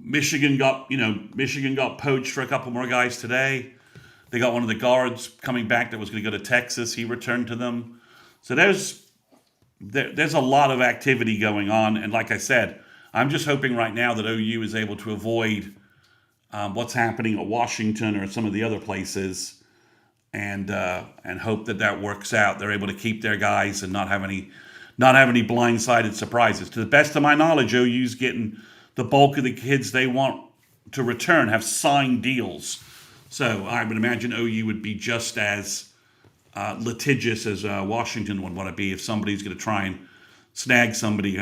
Michigan got poached for a couple more guys today. They got one of the guards coming back that was going to go to Texas. He returned to them. So there's a lot of activity going on, and like I said, I'm just hoping right now that OU is able to avoid what's happening at Washington or some of the other places, and hope that that works out. They're able to keep their guys and not have any blindsided surprises. To the best of my knowledge, OU's getting the bulk of the kids they want to return have signed deals. So I would imagine OU would be just as litigious as Washington would want to be if somebody's going to try and snag somebody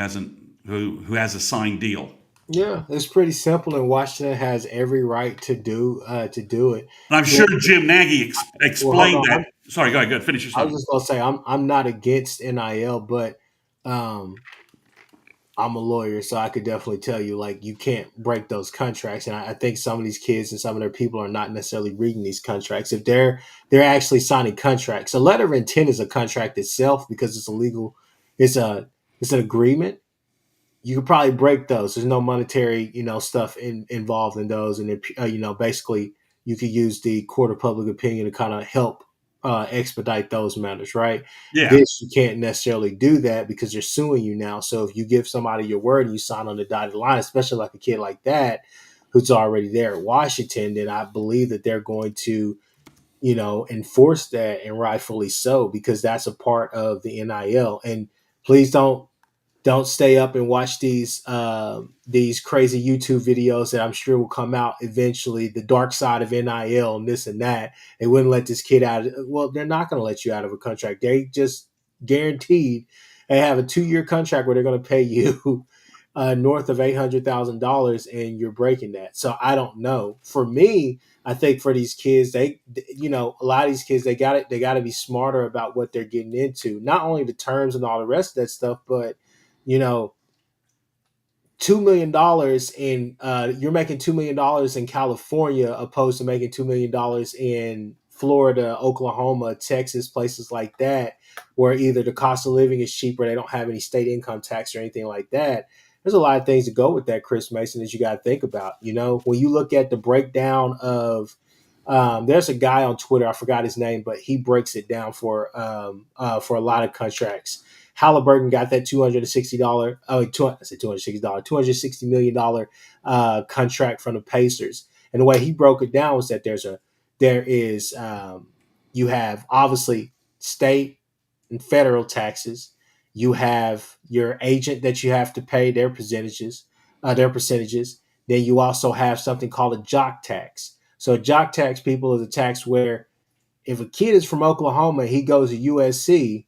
who has a signed deal. Yeah, it's pretty simple, and Washington has every right to do it. And I'm Well, sure Jim Nagy hold explained on. that. Sorry, go ahead. Go ahead. Finish your I was sentence. just gonna say I'm not against NIL, but um, I'm a lawyer, so I could definitely tell you like you can't break those contracts. And I think some of these kids and some of their people are not necessarily reading these contracts. If they're actually signing contracts, a letter of intent is a contract itself because it's a legal. It's a it's an agreement. You could probably break those. There's no monetary, stuff involved in those, and basically, you could use the court of public opinion to kind of help expedite those matters, right? Yeah, This you can't necessarily do that because they're suing you now. So if you give somebody your word and you sign on the dotted line, especially like a kid like that who's already there at Washington, then I believe that they're going to enforce that, and rightfully so, because that's a part of the NIL. And please don't stay up and watch these crazy YouTube videos that I'm sure will come out eventually. The dark side of NIL and this and that. They wouldn't let this kid out. Well, they're not going to let you out of a contract. They just guaranteed they have a 2-year contract where they're going to pay you north of $800,000, and you're breaking that. So I don't know. For me, I think for these kids, a lot of these kids, they got to be smarter about what they're getting into. Not only the terms and all the rest of that stuff, but you know, $2 million in you're making $2 million in California opposed to making $2 million in Florida, Oklahoma, Texas, places like that, where either the cost of living is cheaper, they don't have any state income tax or anything like that. There's a lot of things to go with that, Chris Mason, that you got to think about. When you look at the breakdown of there's a guy on Twitter, I forgot his name, but he breaks it down for a lot of contracts. Halliburton got that $260. I said $260, $260 million contract from the Pacers, and the way he broke it down was that there is you have obviously state and federal taxes. You have your agent that you have to pay their percentages. Then you also have something called a jock tax. So a jock tax, people, is a tax where if a kid is from Oklahoma, he goes to USC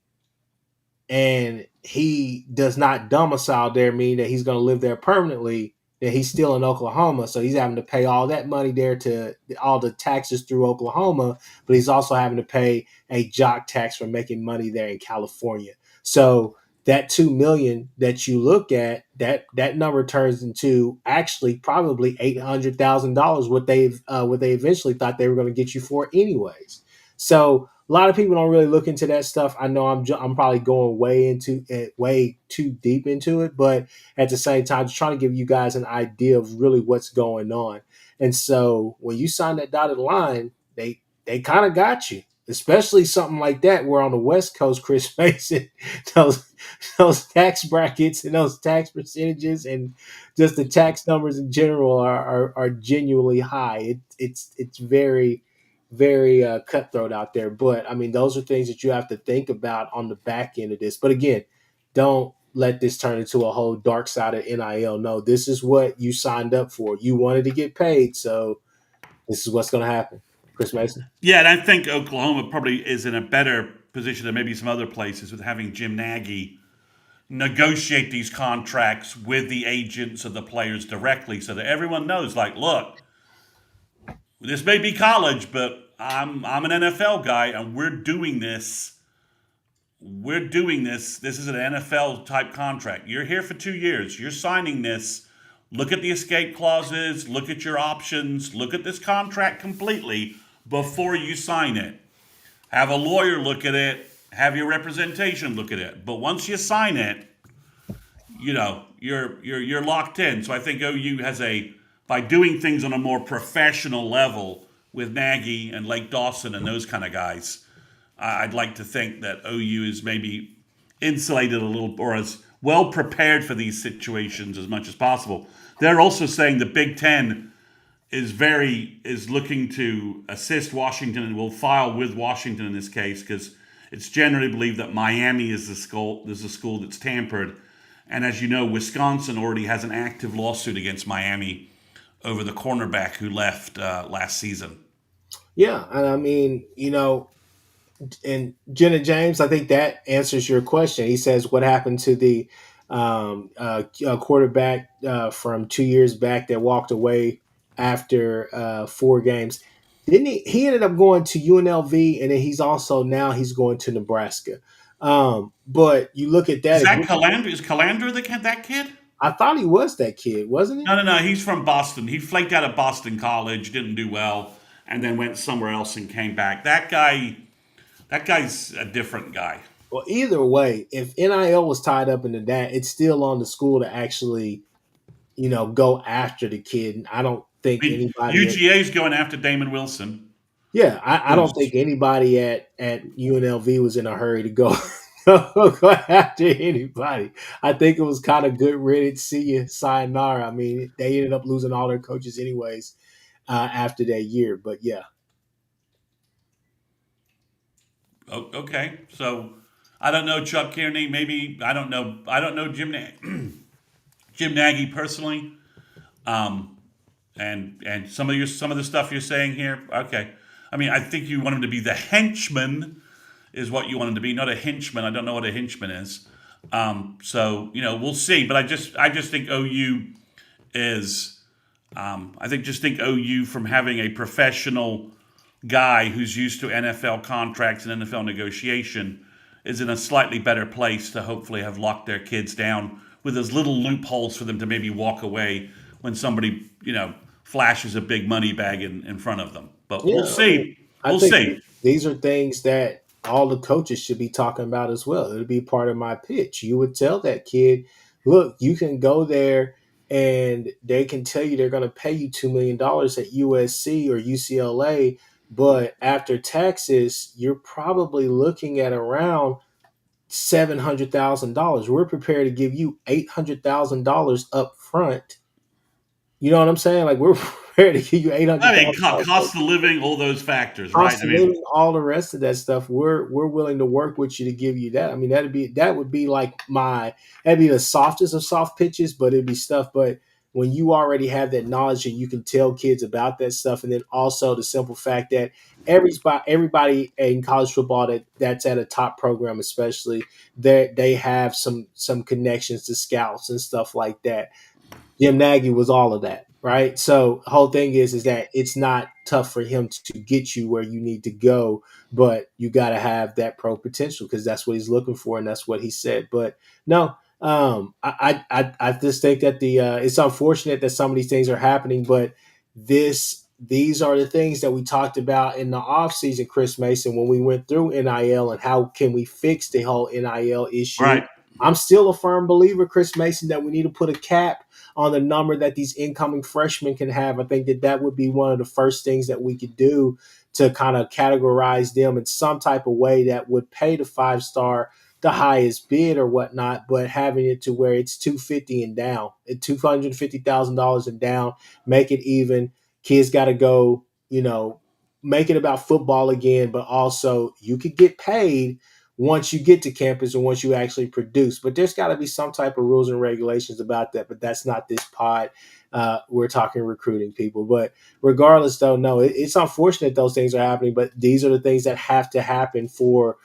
and he does not domicile there, meaning that he's going to live there permanently, then he's still in Oklahoma. So he's having to pay all that money there to all the taxes through Oklahoma, but he's also having to pay a jock tax for making money there in California. So that 2 million that you look at, that number turns into actually probably $800,000, what they eventually thought they were going to get you for anyways. So a lot of people don't really look into that stuff. I know I'm probably going way into it, way too deep into it, but at the same time, just trying to give you guys an idea of really what's going on. And so when you sign that dotted line, they kind of got you, especially something like that. Where on the West Coast, Chris Mason, those those tax brackets and those tax percentages and just the tax numbers in general are genuinely high. It's very very cutthroat out there. But I mean, those are things that you have to think about on the back end of this. But again, don't let this turn into a whole dark side of NIL. No, this is what you signed up for. You wanted to get paid, so this is what's going to happen. Chris Mason. yeah, and I think Oklahoma probably is in a better position than maybe some other places with having Jim Nagy negotiate these contracts with the agents of the players directly, so that everyone knows. Like, look, this may be college, but I'm an NFL guy, and we're doing this. We're doing this. This is an NFL type contract. You're here for 2 years. You're signing this. Look at the escape clauses. Look at your options. Look at this contract completely before you sign it. Have a lawyer look at it. Have your representation look at it. But once you sign it, you're locked in. So I think OU has a by doing things on a more professional level with Nagy and Lake Dawson and those kind of guys. I'd like to think that OU is maybe insulated a little or as well prepared for these situations as much as possible. They're also saying the Big Ten is looking to assist Washington and will file with Washington in this case because it's generally believed that Miami is the school that's tampered, and as you know, Wisconsin already has an active lawsuit against Miami over the cornerback who left last season. Yeah, and I mean, and Jenna James, I think that answers your question. He says, "What happened to the quarterback from 2 years back that walked away after 4 games? Didn't he? He ended up going to UNLV, and then he's going to Nebraska. But you look at Is that. that Calandra? Is Calandra that kid? I thought he was that kid, wasn't he? No, no, no. He's from Boston. He flaked out of Boston College, didn't do well, and then went somewhere else and came back. That guy's a different guy. Well, either way, if NIL was tied up into that, it's still on the school to actually, go after the kid. And I don't I think mean, anybody at UGA's going after Damon Wilson. yeah, I don't think Who's anybody at UNLV was in a hurry to go go after anybody. I think it was kind of good riddance. See you, sayonara. I mean, they ended up losing all their coaches anyways after that year. But yeah, okay? So I don't know Chuck Kearney. Maybe I don't know. I don't know Jim Nagy personally. Um, and some of the stuff you're saying here. Okay, I mean, I think you want him to be the henchman, is what you want him to be, not a henchman. I don't know what a henchman is. So we'll see. But I just think OU is. I think OU from having a professional guy who's used to NFL contracts and NFL negotiation is in a slightly better place to hopefully have locked their kids down with as little loopholes for them to maybe walk away when somebody flashes a big money bag in front of them. But we'll yeah. I mean, see. I We'll think see. these are things that all the coaches should be talking about as well. It'll be part of my pitch. You would tell that kid, look, you can go there and they can tell you they're going to pay you $2 million at USC or UCLA, but after taxes, you're probably looking at around $700,000. We're prepared to give you $800,000 up front. You know what I'm saying? Like we're prepared to give you eight I hundred mean, thousand dollars cost of living, all those factors, right? cost I of mean, living, all the rest of that stuff, we're willing to work with you to give you that. I mean, that would be like that'd be the softest of soft pitches, but it'd be stuff. But when you already have that knowledge and you can tell kids about that stuff, and then also the simple fact that everybody in college football that's at a top program, especially that they have some connections to scouts and stuff like that. Jim Nagy was all of that, right? So the whole thing is that it's not tough for him to get you where you need to go, but you got to have that pro potential because that's what he's looking for and that's what he said. But no, I just think that it's unfortunate that some of these things are happening, but these are the things that we talked about in the off season, Chris Mason, when we went through NIL and how can we fix the whole NIL issue. right. I'm still a firm believer, Chris Mason, that we need to put a cap on the number that these incoming freshmen can have. I think that would be one of the first things that we could do to kind of categorize them in some type of way that would pay the 5 star the highest bid or whatnot, but having it to where it's 250 and down, at $250,000 and down, make it even. Kids got to go, make it about football again, but also you could get paid once you get to campus and once you actually produce. But there's got to be some type of rules and regulations about that. But that's not this pod. We're talking recruiting people. But regardless, though, no, it's unfortunate those things are happening. But these are the things that have to happen for,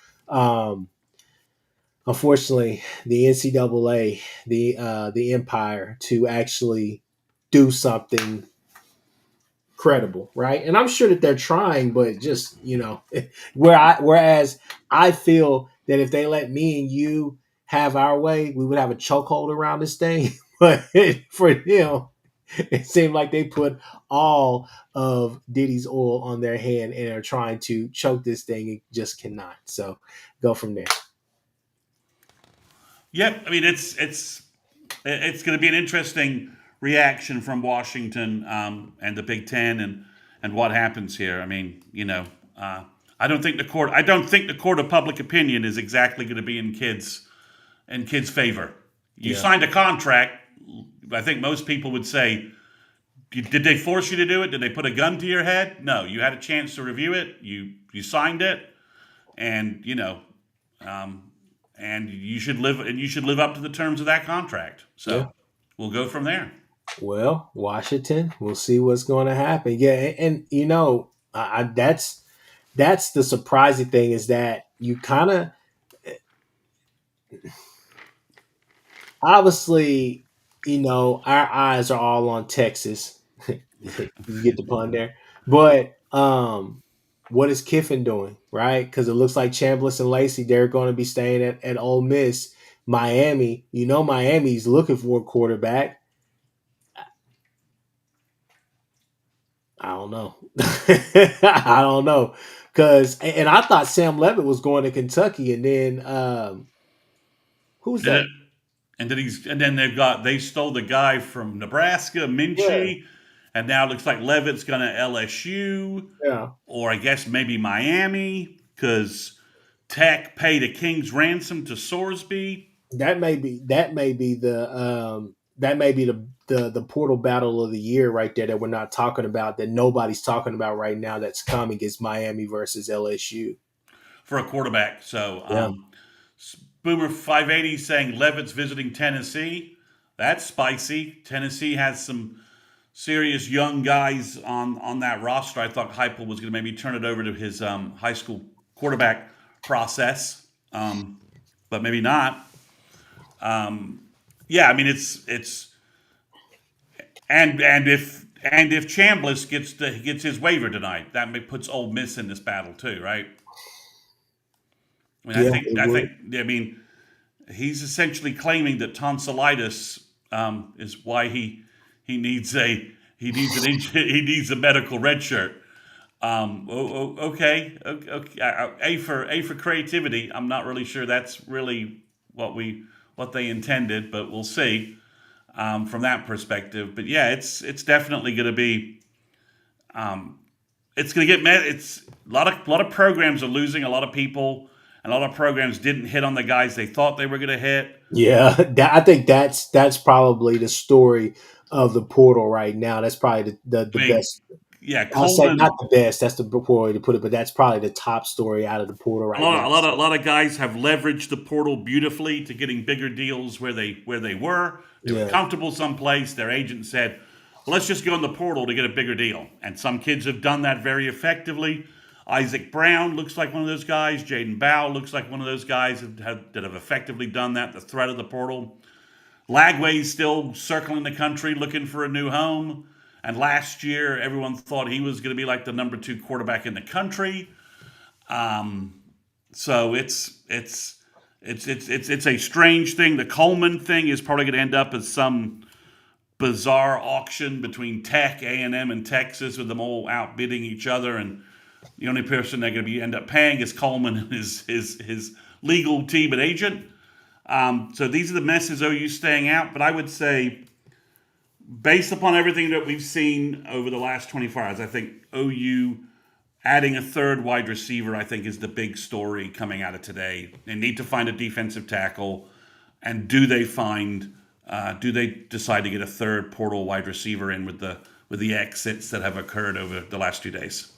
unfortunately, the NCAA, the Empire, to actually do something credible, right? And I'm sure that they're trying, but just whereas I feel that if they let me and you have our way, we would have a chokehold around this thing. But for them, it seemed like they put all of Diddy's oil on their hand and are trying to choke this thing and just cannot. So go from there. Yep. I mean, it's it's going to be an interesting reaction from Washington and the Big Ten and what happens here. I mean, I don't think the court. I don't think the court of public opinion is exactly going to be in kids' favor. You Yeah. signed a contract. I think most people would say, did they force you to do it? Did they put a gun to your head? No, you had a chance to review it. You signed it, and and you should live up to the terms of that contract. Yeah. So we'll go from there. Well, Washington, we'll see what's going to happen. Yeah, and that's the surprising thing is that you kind of obviously, our eyes are all on Texas. You get the pun there, but what is Kiffin doing, right? Because it looks like Chambliss and Lacey they're going to be staying at Ole Miss. Miami, Miami's looking for a quarterback. I don't know. I don't know. And I thought Sam Levitt was going to Kentucky, and then who's Did that? it? And then they stole the guy from Nebraska, Yeah, Minchie, and now it looks like Levitt's going to LSU, yeah. or I guess maybe Miami, because Tech paid a king's ransom to Sorsby. That may be the portal battle of the year right there that we're not talking about, that nobody's talking about right now, that's coming, is Miami versus LSU. For a quarterback. So Yeah. Boomer 580 saying Levitt's visiting Tennessee. That's spicy. Tennessee has some serious young guys on that roster. I thought Heupel was going to maybe turn it over to his high school quarterback process, but maybe not. Yeah, I mean it's and if Chambliss gets his waiver tonight, that puts Ole Miss in this battle too, right? I mean, I Yeah, think it I would. think I mean he's essentially claiming that tonsillitis is why he needs he needs a medical red shirt. Okay. A for creativity. I'm not really sure that's really what they intended, but we'll see from that perspective. But yeah, it's definitely going to be it's going to get met. It's a lot of programs are losing a lot of people, and a lot of programs didn't hit on the guys they thought they were going to hit. Yeah, I think that's probably the story of the portal right now. That's probably the I mean, best. yeah, I'll say not Coleman. the best. That's the poor way to put it, but that's probably the top story out of the portal A right lot, now. of, a lot of a lot of guys have leveraged the portal beautifully to getting bigger deals where they were. They were Yeah, comfortable someplace. Their agent said, "Well, let's just go in the portal to get a bigger deal." And some kids have done that very effectively. Isaac Brown looks like one of those guys. Jaden Bow looks like one of those guys that have effectively done that. The threat of the portal. Lagway's still circling the country looking for a new home. And last year, everyone thought he was going to be like the number two quarterback in the country. So it's a strange thing. The Coleman thing is probably going to end up as some bizarre auction between Tech, A&M, and Texas, with them all outbidding each other, and the only person they're going to end up paying is Coleman and his legal team and agent. So these are the messes OU staying out. But I would say, based upon everything that we've seen over the last 24 hours, I think OU adding a third wide receiver, I think, is the big story coming out of today. They need to find a defensive tackle, and do they decide to get a third portal wide receiver in with the exits that have occurred over the last 2 days?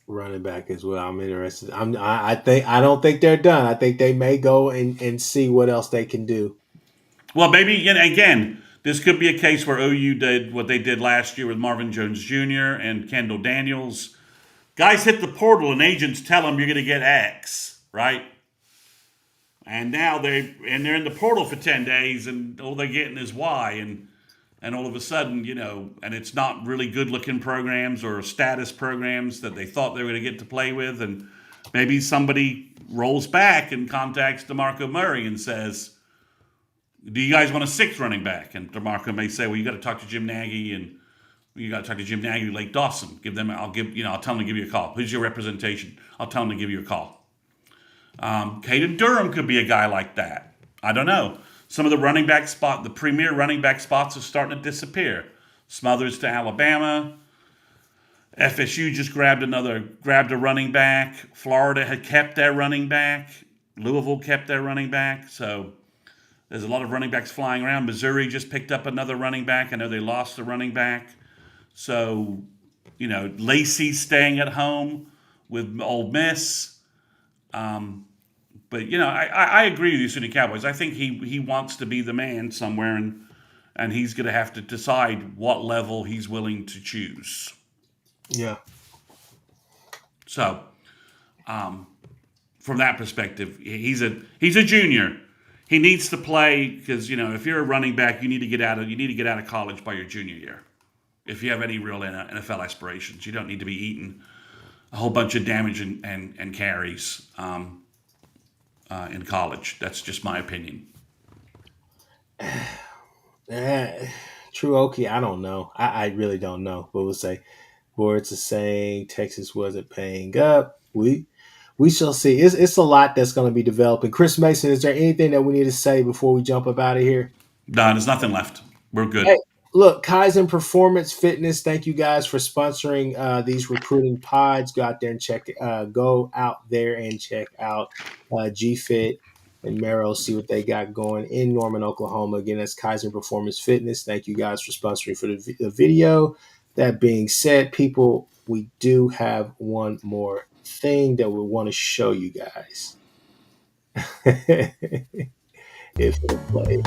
running back as well. I'm interested. I don't think they're done. I think they may go and see what else they can do. Well, maybe again, this could be a case where OU did what they did last year with Marvin Jones Jr. and Kendall Daniels. Guys hit the portal and agents tell them you're going to get X, right? And now they're in the portal for 10 days, and all they're getting is Y, and all of a sudden, and it's not really good looking programs or status programs that they thought they were going to get to play with, and maybe somebody rolls back and contacts DeMarco Murray and says, "Do you guys want a sixth running back?" And DeMarco may say, "Well, you got to talk to Jim Nagy, and you got to talk to Jim Nagy, Lake Dawson. I'll tell them to give you a call. Who's your representation? I'll tell them to give you a call." Caden Durham could be a guy like that. I don't know. Some of the running back spot, the premier running back spots are starting to disappear. Smothers to Alabama. FSU just grabbed a running back. Florida had kept their running back. Louisville kept their running back. So there's a lot of running backs flying around. Missouri just picked up another running back. I know they lost the running back. So, Lacey's staying at home with Ole Miss. But I agree with you, Sunny Cowboys. I think he wants to be the man somewhere, and he's going to have to decide what level he's willing to choose. Yeah. So, from that perspective, he's a junior. He needs to play because if you're a running back, you need to get out of college by your junior year. If you have any real NFL aspirations, you don't need to be eating a whole bunch of damage and carries in college. That's just my opinion. True Okie, I don't know. I really don't know. But we'll say boards are saying Texas wasn't paying up. We shall see. It's a lot that's going to be developing. Chris Mason, is there anything that we need to say before we jump up out of here? No, there's nothing left. We're good. Hey, look, Kaizen Performance Fitness. Thank you guys for sponsoring these recruiting pods. Go out there and go out there and check out GFit and Merrill. See what they got going in Norman, Oklahoma. Again, that's Kaizen Performance Fitness. Thank you guys for sponsoring for the video. That being said, people, we do have one more thing that we want to show you guys. If it'll play.